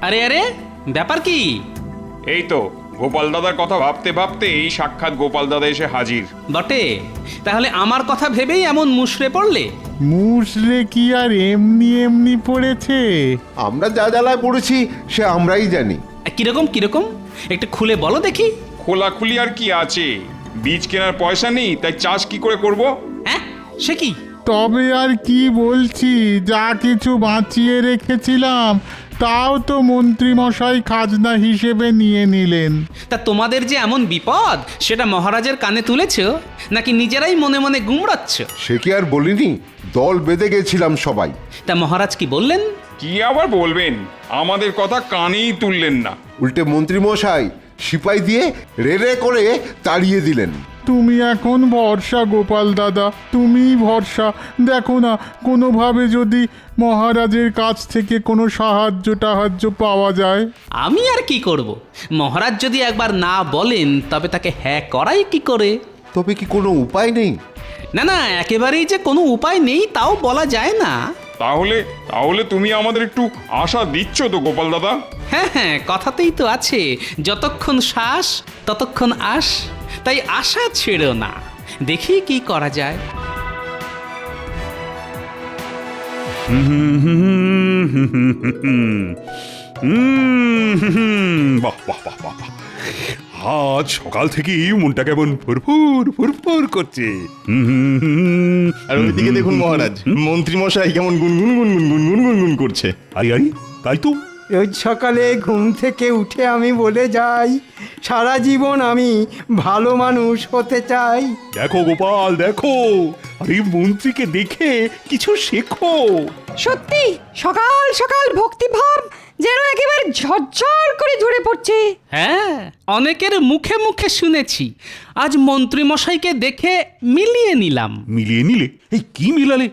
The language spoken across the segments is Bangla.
আরে আরে, ব্যাপার কি? এই তো গোপাল দাদার কথা ভাবতে ভাবতে এই সাক্ষাৎ গোপাল দাদা এসে হাজির। বটে, তাহলে আমার কথা ভেবেই এমন মুষড়ে পড়লে? মুসলে কি আর এমনি এমনি পড়েছে? আমরা যা জ্বালায় পড়েছি সে আমরাই জানি। কিরকম কিরকম একটু খুলে বলো দেখি। খোলাখুলি আর কি আছে, বীজ কেনার পয়সা নেই, তাই চাষ কি করে করব? হ্যাঁ, সে কি? তবে আর কি বলছি, যা কিছু বাঁচিয়ে রেখেছিলাম তাও তো মন্ত্রী মশাই খাজনা হিসেবে নিয়ে নিলেন। তা তোমাদের যে এমন বিপদ সেটা মহারাজের কানে তুলেছ, নাকি নিজেরাই মনে মনে গুমড়াচ্ছ? সে কি আর বলিনি, দল বেঁধে গেছিলাম সবাই। তা মহারাজ কি বললেন? কি আবার বলবেন, আমাদের কথা কানেই তুললেন না। উল্টে মন্ত্রী মশাই সিপাই দিয়ে রে করে তাড়িয়ে দিলেন। তুমি এখন ভরসা গোপাল দাদা, তুমিই ভরসা। দেখো না, কোনোভাবে যদি মহারাজের কাছ থেকে কোনো সাহায্য পাওয়া যায়। আমি আর কি করব? মহারাজ যদি একবার না বলেন তবে তাকে হ্যাঁ করাই কি করে? তবে কি কোনো উপায় নেই? না না, একেবারেই যে কোনো উপায় নেই তাও বলা যায় না। তাহলে তাহলে তুমি আমাদের একটু আশা দিচ্ছ তো গোপাল দাদা? হ্যাঁ হ্যাঁ, কথাতেই তো আছে, যতক্ষণ শ্বাস ততক্ষণ আশ। তাই আশা ছেড়ো না, দেখি কি করা যায়। বাহ বাহ বাহ বাহ বাহ। আজ সকাল থেকেই মনটা কেমন ফুরফুর ফুরফুর করছে। আর ওইদিকে দেখুন মহারাজ, মন্ত্রী মশাই কেমন গুনগুন গুনগুন গুনগুন গুনগুন করছে। আরে আরে, তাই তো। রোজ সকালে ঘুম থেকে উঠে আমি বলে যাই, সারা জীবন আমি ভালো মানুষ হতে চাই। দেখো গোপাল, দেখো, আরে মন্ত্রীকে দেখে কিছু শেখো। সত্যি সকাল সকাল ভক্তিভাব যেন একেবারে ঝরঝর করে ঝরে পড়ছে। হ্যাঁ, অনেকের মুখে মুখে শুনেছি, আজ মন্ত্রী মশাইকে দেখে মিলিয়ে নিলাম। মিলিয়ে নিলে? এই কি মিলালে?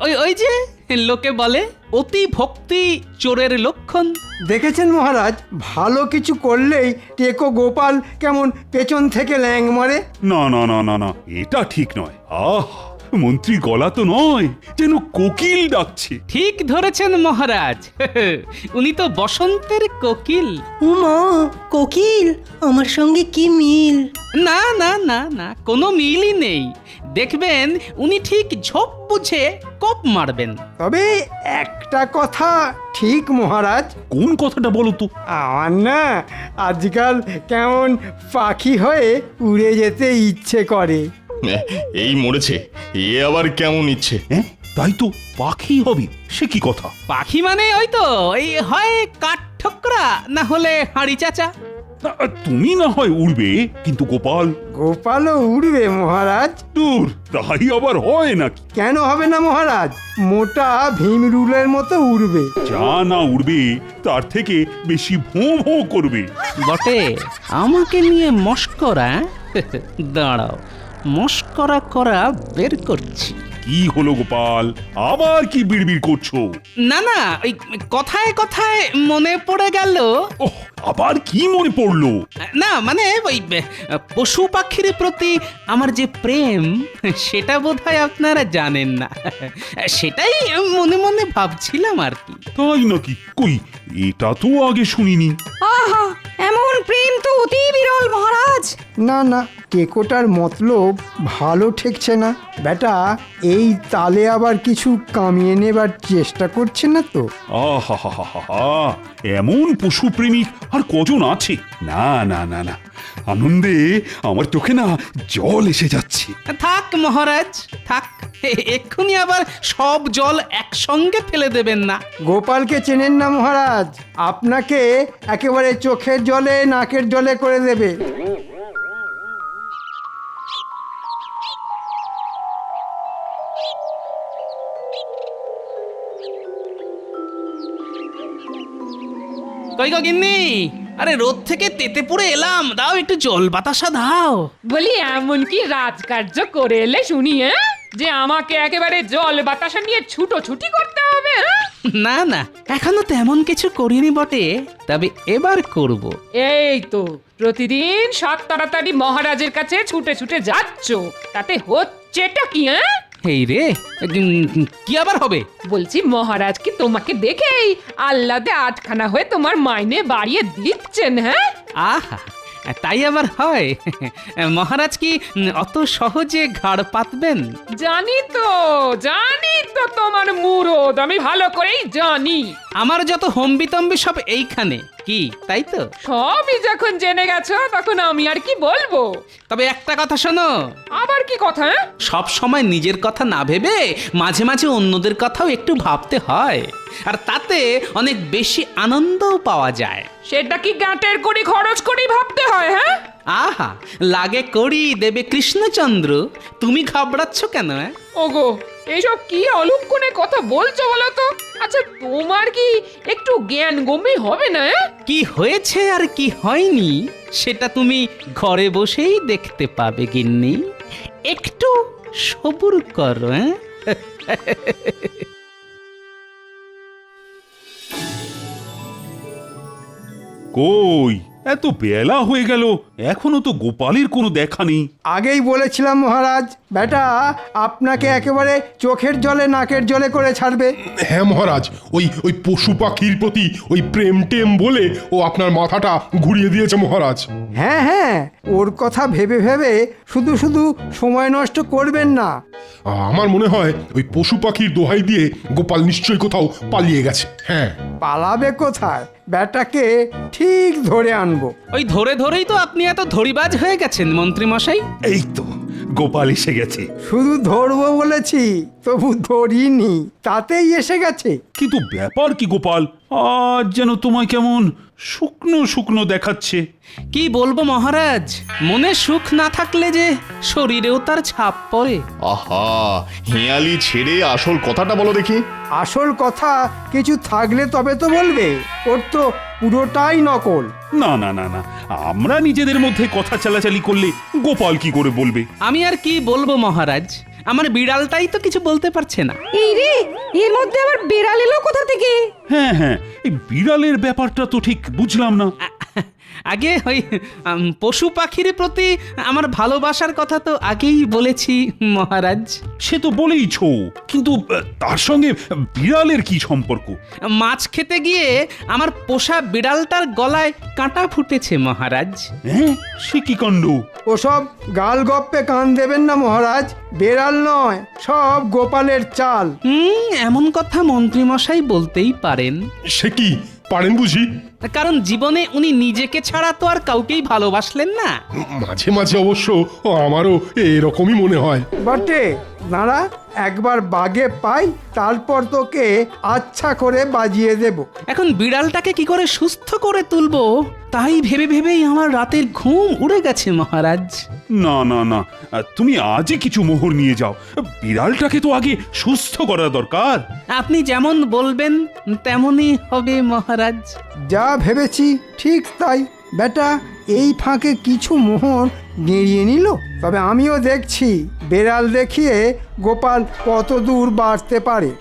ওই ওই যে লোকে বলে অতি ভক্তি চোরের লক্ষণ। দেখেছেন মহারাজ, ভালো কিছু করলেই টেকো গোপাল কেমন পেছন থেকে ল্যাং মারে। না না না না না, এটা ঠিক নয়। আহ, মন্ত্রী গলা তো নয়, যেন কোকিল ডাকছে। ঠিক ধরেছেন মহারাজ, উনি তো বসন্তের কোকিল। উমা, কোকিল আমার সঙ্গে কি মিল? না না না না, কোনো মিলই নেই। দেখবেন উনি ঠিক ঝোপ বুঝে কোপ মারবেন। তবে একটা কথা ঠিক মহারাজ, কোন কথাটা বলো তো? আমার না আজকাল কেমন পাখি হয়ে উড়ে যেতে ইচ্ছে করে। এই মরেছে, এ আবার কেমন ইচ্ছে? হ্যাঁ, তাই তো, পাখি হবে, সে কি কথা? পাখি মানে ওই তো, এই হয় কাঠ ঠোকরা, না হলে হাঁড়ি চাচা। না, তুমি না হয় উড়বে, কিন্তু গোপাল? গোপালও উড়বে মহারাজ। দূর, তাই আবার হয় নাকি? কেন হবে না মহারাজ, মোটা ভীম রুলের মতো উড়বে। যা না উড়বে তার থেকে বেশি ভোঁ ভোঁ করবে। বটে, আমাকে নিয়ে মস্করা? দাঁড়াও, মস্করা করা বের করছি। কি হলো গোপাল, আবার কি বিড়বিড় করছো? না না, ওই কথায় কথায় মনে পড়ে গেল। ওহ, আবার কি মনে পড়লো? না মানে ওই পশু পাখির প্রতি আমার যে প্রেম, সেটা বোধহয় আপনারা জানেন না। সেটাই মনে মনে ভাবছিলাম আর কি। তাই নাকি? কই, এটা তো আগে শুনিনি। আহা, এমন প্রেম তো অতি বিরল মহারাজ। না না, টেকোটার মতলব ভালো ঠেকছে না। বেটা এই তালে আবার কিছু কামিয়ে নেবার চেষ্টা করছে না তো? আহা হা হা হা, এমন পশু প্রেমিক আর কজন আছে? না না না না, আনন্দে আমার চোখে না জল এসে যাচ্ছে। থাক মহারাজ থাক, এক্ষুনি আবার সব জল একসঙ্গে ফেলে দেবেন না। গোপালকে চেনেন না মহারাজ, আপনাকে একেবারে চোখের জলে নাকের জলে করে দেবে। কই গো গিন্নি, আরে রোদ থেকে তেতে পুড়ে এলাম, দাও একটু জল বাতাসা দাও। বলি এমন কি রাজকার্য করে এলে শুনি, যে আমাকে একেবারে জল বাতাসা নিয়ে ছুটোছুটি করতে হবে? না না, এখনো তেমন কিছু করিনি বটে, তবে এবার করব। এই তো প্রতিদিন সাত তাড়াতাড়ি মহারাজের কাছে ছুটে ছুটে যাচ্ছ, তাতে হচ্ছেটা কি? এই রে, কি আবার হবে? বলছি মহারাজ কি তোমাকে দেখেই আহ্লাদে আটখানা হয়ে তোমার মাইনে বাড়িয়ে দিচ্ছেন? হ্যাঁ, আহা, তাই আবার হয়? মহারাজ কি অত সহজে ঘাড় পাতবেন? জানি তো তোমার মুরদ আমি ভালো করেই জানি। আমার যত হম্বিতম্বি সব এইখানে, কি তাই তো? সবই যখন জেনে গেছো তখন আমি আর কি বলবো। তবে একটা কথা শোনো, আবার কি কথা? হ্যাঁ? সব সময় নিজের কথা না ভেবে মাঝে মাঝে অন্যদের কথাও একটু ভাবতে হয়, আর তাতে অনেক বেশি আনন্দও পাওয়া যায়। সেটা কি গাঁটের কড়ি খরচ করেই ভাবতে হয়? হ্যাঁ, আহা, লাগে করি দেবে কৃষ্ণচন্দ্র, তুমি ঘাবড়াচ্ছ কেন? ওগো এইসব কি অলক্ষণে কথা বলছো বলো তো? আচ্ছা তোমার কি একটু জ্ঞান গম্যি হবে না? কি হয়েছে আর কি হয়নি সেটা তুমি ঘরে বসেই দেখতে পাবে গিন্নি, একটু সবুর করো। কই এত বেলা হয়ে গেল, এখনো তো গোপালের কোনো দেখা নেই। আগেই বলেছিলাম মহারাজ, বেটা আপনাকে একেবারে চোখের জলে নাকের জলে করে ছাড়বে। হ্যাঁ মহারাজ, ওই পশু পাখির প্রতি ওই প্রেম টেম বলে ও আপনার মাথাটা ঘুরিয়ে দিয়েছে মহারাজ। হ্যাঁ হ্যাঁ, ওর কথা ভেবে ভেবে শুধু শুধু সময় নষ্ট করবেন না। আমার মনে হয় ওই পশু পাখির দোহাই দিয়ে গোপাল নিশ্চয়ই কোথাও পালিয়ে গেছে। হ্যাঁ, পালাবে কোথায়? বেটাকে ঠিক ধরে আনবো। ওই ধরে ধরেই তো আপনি এত ধরিবাজ হয়ে গেছেন মন্ত্রী মশাই। এই তো গোপাল এসে গেছে। শুধু ধরবো বলেছি, তবু ধরিনি, তাতেই এসে গেছে। কিন্তু ব্যাপার কি গোপাল, আজ যেন তোমায় কেমন শুকনো শুকনো দেখাচ্ছে। কি বলবো মহারাজ, মনে সুখ না থাকলে যে শরীরেও তার ছাপ পড়ে। আহা, হেয়ালি ছেড়ে আসল কথাটা বলো দেখি। আসল কথা কিছু থাকলে তবে তো বলবে, ওর তো পুরোটাই নকল। না না না না, আমরা নিজেদের মধ্যে কথা চালাচালি করলে গোপাল কি করে বলবে? আমি আর কি বলবো মহারাজ, আমার বিড়ালটাই তো কিছু বলতে পারছে না। এই রে, এর মধ্যে আবার বেড়াল এলো কোথা থেকে? হ্যাঁ হ্যাঁ, এই বিড়ালের ব্যাপারটা তো ঠিক বুঝলাম না। আগে ওই পশু পাখির প্রতি আমার ভালোবাসার কথা তো আগেই বলেছি মহারাজ। সে তো বলেইছো, কিন্তু তার সঙ্গে বিড়ালের কি সম্পর্ক? মাছ খেতে গিয়ে আমার পোষা বিড়ালটার গলায় কাঁটা ফুটেছে মহারাজ। হ্যাঁ, সে কি কাণ্ড! ওসব গাল গপ্পে কান দেবেন না মহারাজ, বেড়াল নয়, সব গোপালের চাল। এমন কথা মন্ত্রী মশাই বলতেই পারেন। সে কি পারেন বুঝি? কারণ জীবনে উনি নিজেকে ছাড়া তো আর কাউকেই ভালোবাসলেন না। মাঝে মাঝে অবশ্য আমারও এরকমই মনে হয়। বটে, দাঁড়া, একবার বাগে পাই, তারপর তোকে আচ্ছা করে বাজিয়ে দেব। এখন বিড়ালটাকে কি করে সুস্থ করে তুলবো তাই ভেবে ভেবেই আমার রাতের ঘুম উড়ে গেছে মহারাজ। না না না, তুমি আজই কিছু মোহর নিয়ে যাও, বিড়ালটাকে তো আগে সুস্থ করা দরকার। আপনি যেমন বলবেন তেমনই হবে মহারাজ। যা ভেবেছি ঠিক তাই। বেটা এই ফাঁকে কিছু মোহর গেঁড়িয়ে নিল, তবে আমিও দেখছি বেড়াল দেখিয়ে গোপাল কত দূর বাড়তে পারে।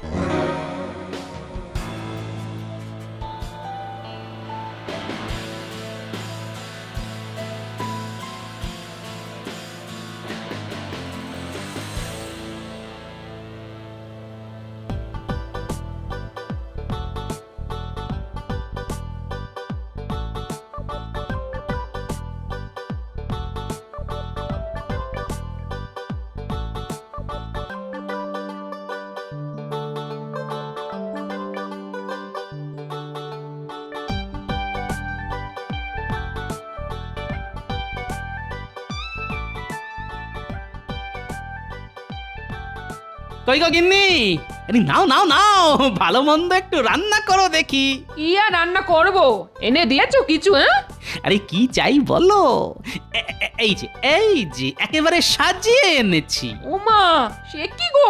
কই গো গিন্নি, আরে নাও নাও নাও, ভালো মন্দ একটু রান্না করো দেখি। কি আর রান্না করবো? এনে দিয়েছো কিছু? হ্যাঁ, আরে কি চাই বলো, এই যে এই যে একেবারে সাজিয়ে এনেছি। ওমা, সে কি গো?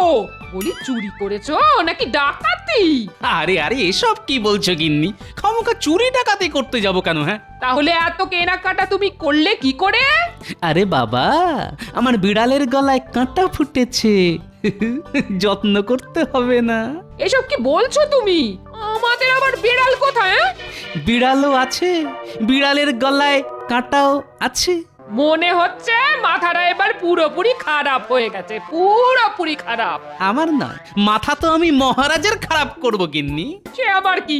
বলি চুরি করেছো নাকি ডাকাতি? আরে আরে এসব কি বলছো গিন্নি, খামোখা চুরি ডাকাতি করতে যাব কেন? হ্যাঁ, তাহলে এত কেনাকাটা তুমি করলে কি করে? আরে বাবা, আমার বিড়ালের গলায় কাঁটা ফুটেছে, যত্ন করতে হবে না? এসব কি বলছো তুমি? আমাদের আবার বিড়াল কোথায়? বিড়ালও আছে, বিড়ালের গলায় কাঁটাও আছে। মনে হচ্ছে মাথাটা এবার পুরো পুরোপুরি খারাপ হয়ে গেছে, পুরোপুরি খারাপ। আমার নয়, মাথা তো আমি মহারাজের খারাপ করব গিন্নি। সে আবার কি?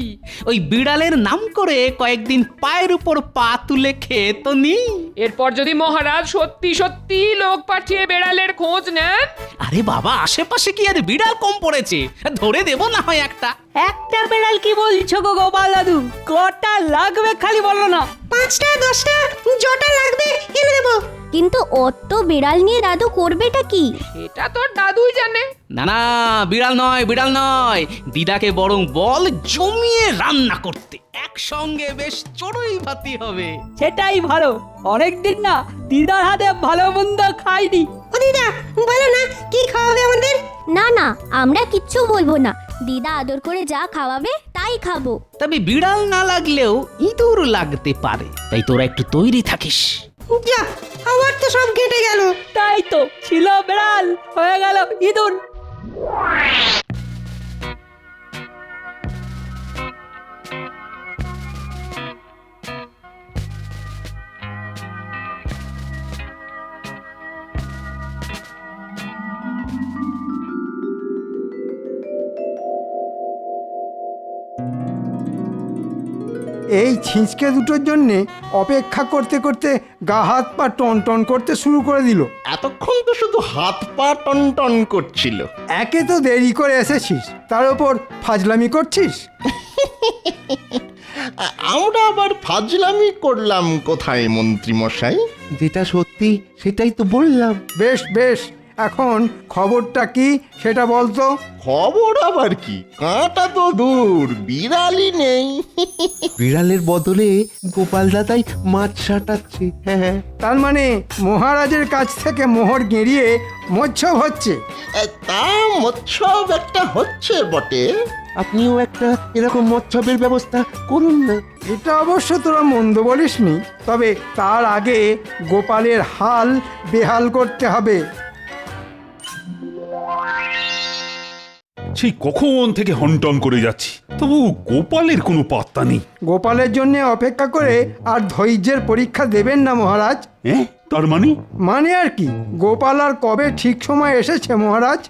ওই বিড়ালের নাম করে কয়েকদিন পায়ের উপর পা তুলে খেয়ে তো নি। এরপর যদি মহারাজ সত্যি সত্যি লোক পাঠিয়ে বেড়ালের খোঁজ নেন, আরে বাবা, আশেপাশে কি আর বিড়াল কম পড়েছে? ধরে দেব না হয় একটা। একটা বেড়াল কি বলছো গো গোপাল দাদু? কটা লাগবে খালি বলো না। 5টা 10টা জটা লাগবে এনে দেবো। কিন্তু অত বিড়াল নিয়ে দাদু করবেটা কি? এটা তোর দাদুই জানে। না না, বিড়াল নয়, বিড়াল নয়। দিদাকে বরং বল জমিয়ে রান্না করতে, একসঙ্গে বেশ চড়ুই ভাতি হবে। সেটাই ভালো, অনেকদিন না দিদার হাতে ভালো মন্দ খাইনি। ও দিদা, বলো না কি খাওয়াবে আমাদের? না না, আমরা কিচ্ছু বলবো না। দিদা আদর করে যা খাওয়াবে তাই খাবো। তবে বিড়াল না লাগলেও ইঁদুর লাগতে পারে, তাই তোরা একটু তৈরি থাকিস। যা, আমার তো সব কেটে গেল। তাই তো, ছিল বেড়াল হয়ে গেল ইঁদুর। এই ছিঁচকে দুটোর জন্যে অপেক্ষা করতে করতে গা হাত পা টন টন করতে শুরু করে দিল। এতক্ষণ তো শুধু হাত পা টন টন করছিল। একে তো দেরি করে এসেছিস, তার উপর ফাজলামি করছিস। আমরা আবার ফাজলামি করলাম কোথায় মন্ত্রী মশাই? যেটা সত্যি সেটাই তো বললাম। বেশ বেশ, এখন খবরটা কি সেটা বলতো। খবর আবার কি, কাঁটা তো দূর, বিড়ালই নেই। বিড়ালের বদলে গোপাল দাদাই মাছ সাঁটাচ্ছে। হ্যাঁ, তার মানে মহারাজের কাছ থেকে মোহর গেঁড়িয়ে মোচ্ছব হচ্ছে। তা মৎসব একটা হচ্ছে বটে। আপনিও একটা এরকম মৎসবের ব্যবস্থা করুন না। এটা অবশ্য তোরা মন্দ বলিসনি, তবে তার আগে গোপালের হাল বেহাল করতে হবে। সেই কখন থেকে হনটন করে যাচ্ছি, তবু গোপালের কোনো পাত্তা নেই। গোপালের জন্য অপেক্ষা করে আর ধৈর্যের পরীক্ষা দেবেন না মহারাজ। হ্যাঁ, তার মানে? মানে আর কি, গোপাল আর কবে ঠিক সময় এসেছে মহারাজ?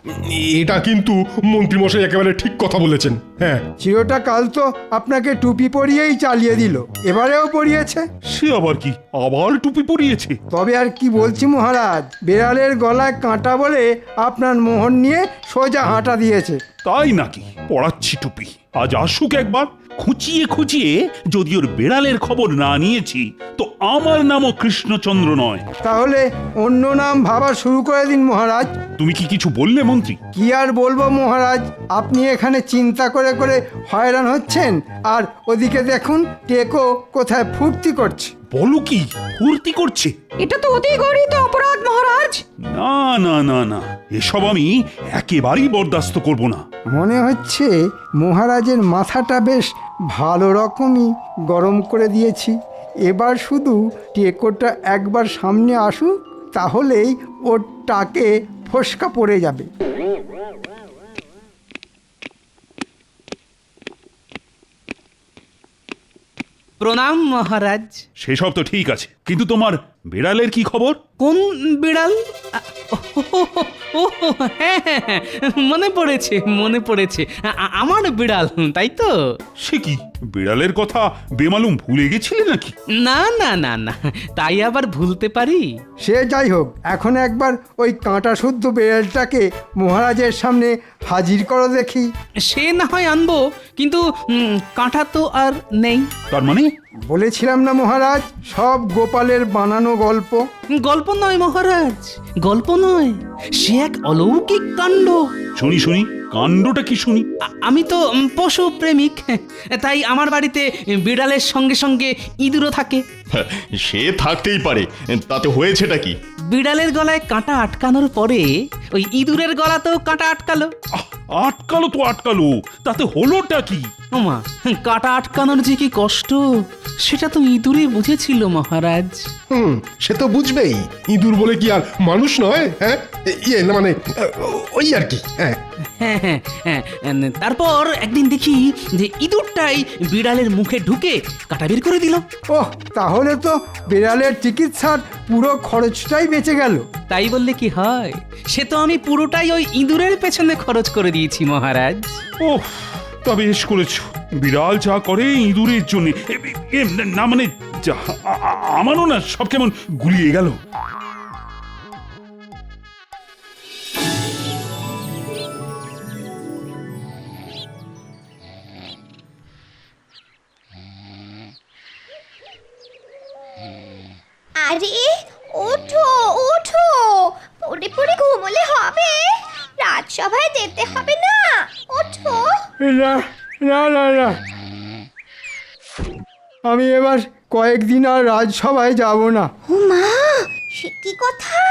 এটা কিন্তু মন্ত্রীমশাই একেবারে ঠিক কথা বলেছেন। হ্যাঁ, চিরটা কাল তো আপনাকে টুপি পরিয়েই চালিয়ে দিল, এবারেও পরিয়েছে। সে আবার কি, আবার টুপি পরিয়েছে? তবে আর কি বলছি মহারাজ, বেড়ালের গলায় কাঁটা বলে আপনার মোহর নিয়ে সোজা হাঁটা দিয়েছে। তাই নাকি? পড়াচ্ছি টুপি, আজ আসুক একবার। খুঁচিয়ে খুঁচিয়ে যদি ওর বেড়ালের খবর না নিয়েছি, তো আমার নামও কৃষ্ণচন্দ্র নয়। তাহলে অন্য নাম ভাবা শুরু করে দিন মহারাজ। তুমি কি কিছু বললে মন্ত্রী? কি আর বলবো মহারাজ, আপনি এখানে চিন্তা করে করে হয়রান হচ্ছেন, আর ওদিকে দেখুন টেকো কোথায় ফুর্তি করছে। বলো কি, ফুর্তি করছে? এটা তো অতি গরিত অপরাধ মহারাজ। না না না না, এসব আমি একেবারেই বরদাস্ত করব না। মনে হচ্ছে মহারাজের মাথাটা বেশ ভালো রকমই গরম করে দিয়েছি। এবার শুধু টেকোটা একবার সামনে আসুক, তাহলেই ওর টাকে ফসকা পড়ে যাবে। প্রণাম মহারাজ। সেসব তো ঠিক আছে, কিন্তু তোমার বিড়ালের কি খবর? কোন বিড়াল? ও হ্যাঁ হ্যাঁ হ্যাঁ, মনে পড়েছে মনে পড়েছে, আমার বিড়াল, তাই তো? সে কি, বিড়ালের কথা বেমালুম ভুলে গেছিলে নাকি? না না না না, তাই আবার ভুলতে পারি? সে যাই হোক, এখন একবার ওই কাঁটা শুদ্ধ বেড়ালটাকে মহারাজের সামনে হাজির করো দেখি। সে না হয় আনবো, কিন্তু কাঁটা তো আর নেই। তার মানে? বলেছিলাম না মহারাজ, সব গোপালের বানানো গল্প। গল্প নয় মহারাজ, গল্প নয়, সে এক অলৌকিক কাণ্ড। শুনি শুনি, কাণ্ডটা কি শুনি? আমি তো পশু প্রেমিক, তাই আমার বাড়িতে বিড়ালের সঙ্গে সঙ্গে ইঁদুরও থাকে। সে থাকতেই পারে, তাতে হয়েছেটা কি? বিড়ালের গলায় কাঁটা আটকানোর পরে ওই ইঁদুরের গলাতেও কাঁটা আটকালো। আটকালো তো আটকালো, তাতে হলোটা কি? ওমা, কাটা আটকানোর যে কি কষ্ট সেটা তো ইঁদুরই বুঝেছিল মহারাজ। সে তো বুঝবেই, ইঁদুর বলে কি আর মানুষ নয়? হ্যাঁ, ইয়ে না মানে ওই আর কি। হ্যাঁ, হ্যাঁ হ্যাঁ হ্যাঁ, তারপর একদিন দেখি যে ইঁদুরটাই বিড়ালের মুখে ঢুকে কাটা বের করে দিল। ওহ, তাহলে তো বিড়ালের চিকিৎসার পুরো খরচটাই বেঁচে গেল। তাই বললে কি হয়, সে তো আমি পুরোটাই ওই ইঁদুরের পেছনে খরচ করে দিয়েছি মহারাজ। ও তা বেশ করেছো। বিড়াল যা করে ইঁদুরের জন্য, না মানে আমারও না সব কেমন গুলিয়ে গেল। আরে ওঠো ওঠো, পড়ে পড়ে ঘুমোলে হবে, রাজসভায় যেতে হবে না, ওঠো। না না না না, আমি এবার কয়েকদিন আর রাজসভায় যাব না। ও মা, সে কি কথা,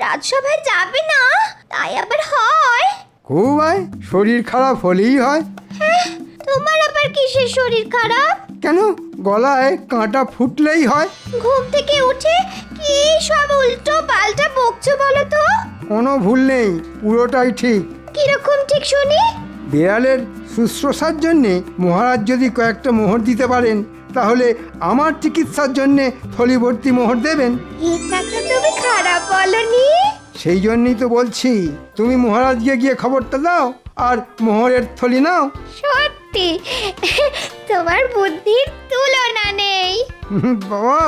রাজসভায় যাবে না? তাই আবার হয়? খুব হয়, শরীর খারাপ হলেই হয়। হ্যাঁ, তোমার আবার কিসের শরীর খারাপ? কেন, গলায় কাঁটা ফুটলেই হয়। ঘুম থেকে উঠে কি সব উল্টো পাল্টা বকছো বলো তো? কোনো ভুল নেই, পুরোটাই ঠিক। কিরকম ঠিক শুনি? বিড়ালের শুশ্রূষার জন্যে মহারাজ যদি কয়েকটা মোহর দিতে পারেন, তাহলে আমার চিকিৎসার জন্যে থলি ভর্তি মোহর দেবেন। এটা তো তুমি খারাপ বলনি। সেই জন্যই তো বলছি, তুমি মহারাজকে গিয়ে খবরটা দাও আর মোহরের থলি নাও। সত্যি তোমার বুদ্ধির তুলনা নেই। বাবা,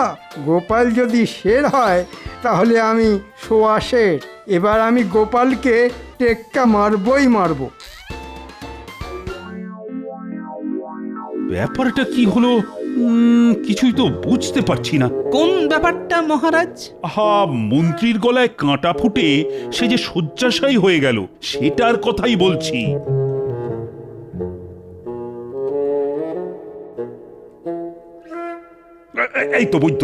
গোপাল যদি শের হয় তাহলে আমি সোয়া শের। এবার আমি গোপালকে টেক্কা মারবই মারবো। ব্যাপারটা কি হলো কিছুই তো বুঝতে পারছি না। কোন ব্যাপারটা মহারাজ? আহা, মন্ত্রীর গলায় কাঁটা ফুটে সে যে শয্যাশায়ী হয়ে গেল, সেটার কথাই বলছি। এই তো বৈদ্য,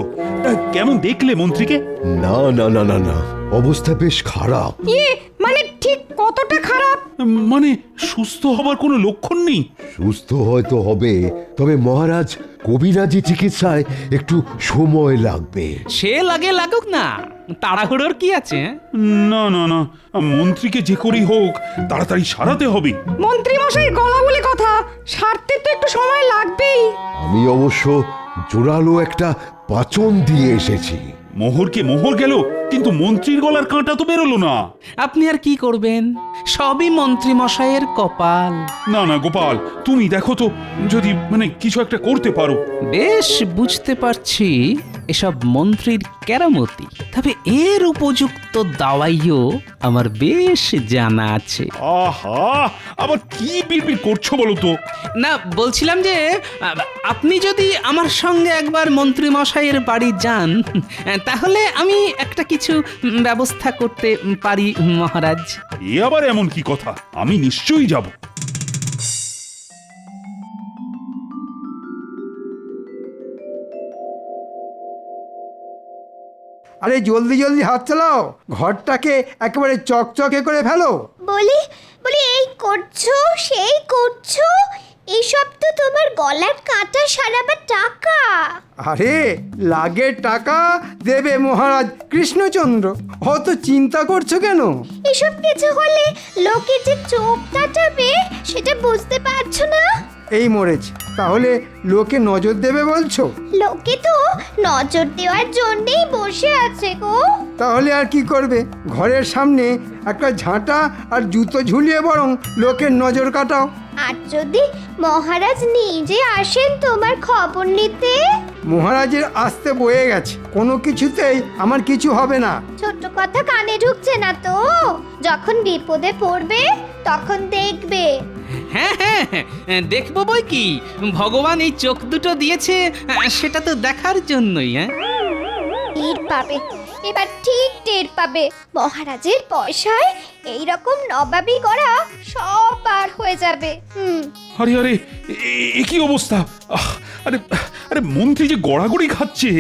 কেমন দেখলে মন্ত্রীকে? না না না না না, অবস্থা বেশ খারাপ। মানে ঠিক কতটা খারাপ? মানে সুস্থ হবার কোনো লক্ষণ নেই। সুস্থ হয়তো হবে, তবে মহারাজ কবিরাজি চিকিৎসায় একটু সময় লাগবে। সে লাগে লাগুক না, তাড়াহুড়োর কি আছে? না না না, মন্ত্রীকে যে করেই হোক তাড়াতাড়ি সারাতে হবে। মন্ত্রী মশাই গলা বলে কথা, সারতে তো একটু সময় লাগবেই। আমি অবশ্য জোরালো একটা পাচন দিয়ে এসেছি। মোহরকে মোহর গেল, কিন্তু মন্ত্রীর গলার কাঁটা তো বেরোলো না। আপনি আর কি করবেন, সবই মন্ত্রী মশাইয়ের কপাল। না না গোপাল, তুমি দেখো তো, যদি মানে কিছু একটা করতে পারো। বেশ বুঝতে পারছি এসব মন্ত্রীর কেরামতি, তবে এর উপযুক্ত দাওয়াইও আমার বেশ জানা আছে। আহা, আবার কি বিড়বিড় করছো বলো তো? না, বলছিলাম যে আপনি যদি আমার সঙ্গে একবার মন্ত্রী মশাইয়ের বাড়ি যান, তাহলে আমি একটা কিছু ব্যবস্থা করতে পারি মহারাজ। এ আবার এমন কি কথা, আমি নিশ্চয়ই যাব। আরে জলদি জলদি হাত চালাও, ঘরটাকে একেবারে চকচকে করে ফেলো। বলি বলি, এই করছো সেই করছো, এসব তো তোমার গলার কাঁটা সারাবার টাকা। আরে লাগে টাকা দেবে মহারাজ কৃষ্ণচন্দ্র, অত চিন্তা করছো কেন? এসব কিছু হলে লোকে যে চোখ কাটাবে সেটা বুঝতে পারছো না? এই মরেছে, তাহলে লোকে নজর দেবে বলছো? লোকে তো নজর দেওয়ার জন্যই বসে আছে গো। তাহলে আর কি করবে, ঘরের সামনে একটা ঝাঁটা আর জুতো ঝুলিয়ে বরং লোকের নজর কাটাও। আর যদি মহারাজ নিজে আসেন তোমার খবর নিতে? মহারাজের আসতে বয়ে গেছে, কোনো কিছুতেই আমার কিছু হবে না। ছোট্ট কথা কানে ঢুকছে না তো? যখন বিপদে পড়বে তখন দেখবে। হ্যাঁ হ্যাঁ হ্যাঁ, দেখবো বই কি, ভগবান এই চোখ দুটো দিয়েছে সেটা তো দেখার জন্যই। হ্যাঁ, টের পাবে, এবার ঠিক টের পাবে। মহারাজের পয়সায় এইরকম নবাবি করা সব পার হয়ে যাবে। আরে আরে, এ কি অবস্থা? আরে আরে মন্ত্রী যে গড়াগড়ি খাচ্ছে।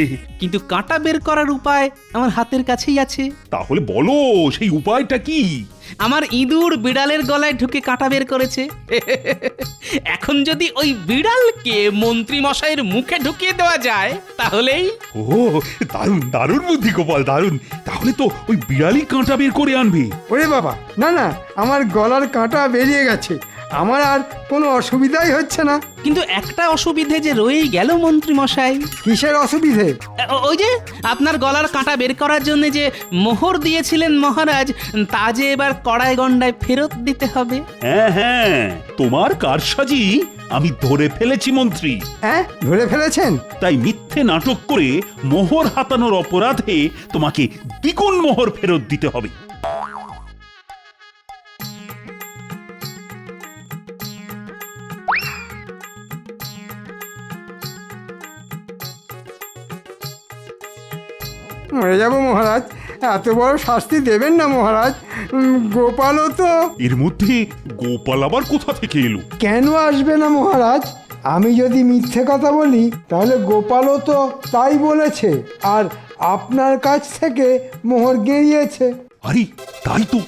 কিন্তু কাঁটা বের করার উপায় আমার হাতের কাছেই আছে। তাহলে বলো সেই উপায়টা কি? আমার ইঁদুর বিড়ালের গলায় ঢুকে কাঁটা বের করেছে। এখন যদি ওই বিড়ালকে মন্ত্রী মশাইয়ের মুখে ঢুকিয়ে দেওয়া যায় তাহলেই। ও দারুণ দারুণ বুদ্ধি গোপাল, দারুণ। তাহলে তো ওই বিড়ালই কাঁটা বের করে আনবে। ওরে বাবা, না না, আমার গলার কাঁটা বেরিয়ে গেছে, আমার আর কোনো অসুবিধাই হচ্ছে না। কিন্তু একটা অসুবিধে যে রয়েই গেল মন্ত্রী মশাই। কিসের অসুবিধে? ওই যে আপনার গলার কাঁটা বের করার জন্য যে মোহর দিয়েছিলেন মহারাজ, তা যে এবার কড়াই গন্ডায় ফেরত দিতে হবে। হ্যাঁ হ্যাঁ, তোমার কারসাজি আমি ধরে ফেলেছি মন্ত্রী। হ্যাঁ, ধরে ফেলেছেন? তাই মিথ্যে নাটক করে মোহর হাতানোর অপরাধে তোমাকে দ্বিগুণ মোহর ফেরত দিতে হবে। মরে যাব মহারাজ, এত বড় শাস্তি দেবেন না মহারাজ। গোপালও তো। এর মধ্যে গোপাল আবার কোথা থেকে এলো? কেন আসবে না মহারাজ? আমি যদি মিথ্যে কথা বলি তাহলে গোপালও তো তাই বলেছে, আর আপনার কাছ থেকে মোহর গেড়িয়েছে। আরে তাই তো,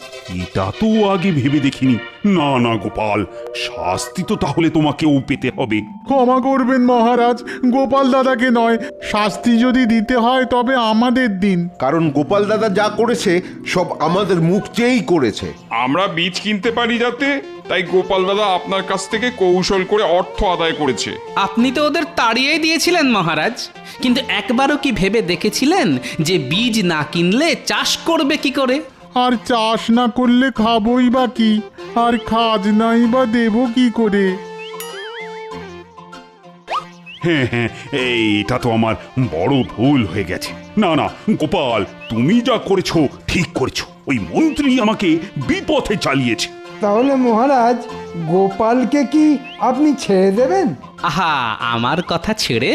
এটা তো আগে ভেবে দেখিনি। না না গোপাল, শাস্তি তো তাহলে তোমাকেও পেতে হবে। ক্ষমা করবেন মহারাজ, গোপাল দাদাকে নয়। শাস্তি যদি দিতে হয় তবে আমাদের দিন। কারণ গোপাল দাদা যা করেছে সব আমাদের মুখ চেয়েই করেছে। আমরা বীজ কিনতে পারি যাতে, তাই গোপাল দাদা আপনার কাছ থেকে কৌশল করে অর্থ আদায় করেছে। আপনি তো ওদের তাড়িয়েই দিয়েছিলেন মহারাজ, কিন্তু একবারও কি ভেবে দেখেছিলেন যে বীজ না কিনলে চাষ করবে কি করে? আর চাষ না করলে খাবই বা কি, আর খাজনাই বা দেব কি করে? হ্যাঁ হ্যাঁ, এটা তো আমার বড় ভুল হয়ে গেছে। না না গোপাল, তুমি যা করেছো ঠিক করেছো। ওই মন্ত্রী আমাকে বিপথে চালিয়েছে। তাহলে মহারাজ, গোপালকে কি আপনি ছেড়ে দেবেন? আহা, আমার কথা ছেড়ে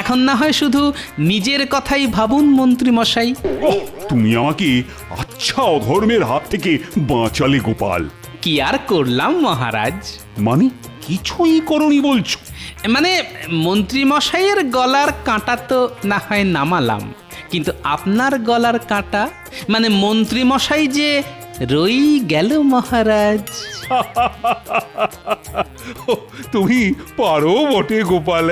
এখন না হয় শুধু নিজের কথাই ভাবুন মন্ত্রী মশাই। ওহ, তুমি আমাকে আচ্ছা অধর্মের হাত থেকে বাঁচালে গোপাল। কি আর করলাম মহারাজ? মানে কিছুই করনি বলছো? মানে মন্ত্রী মশাইয়ের গলার কাঁটা তো না হয় নামালাম, কিন্তু আপনার গলার কাঁটা মানে মন্ত্রী মশাই যে রই গেল মহারাজ। তুমি পারো বটে গোপাল।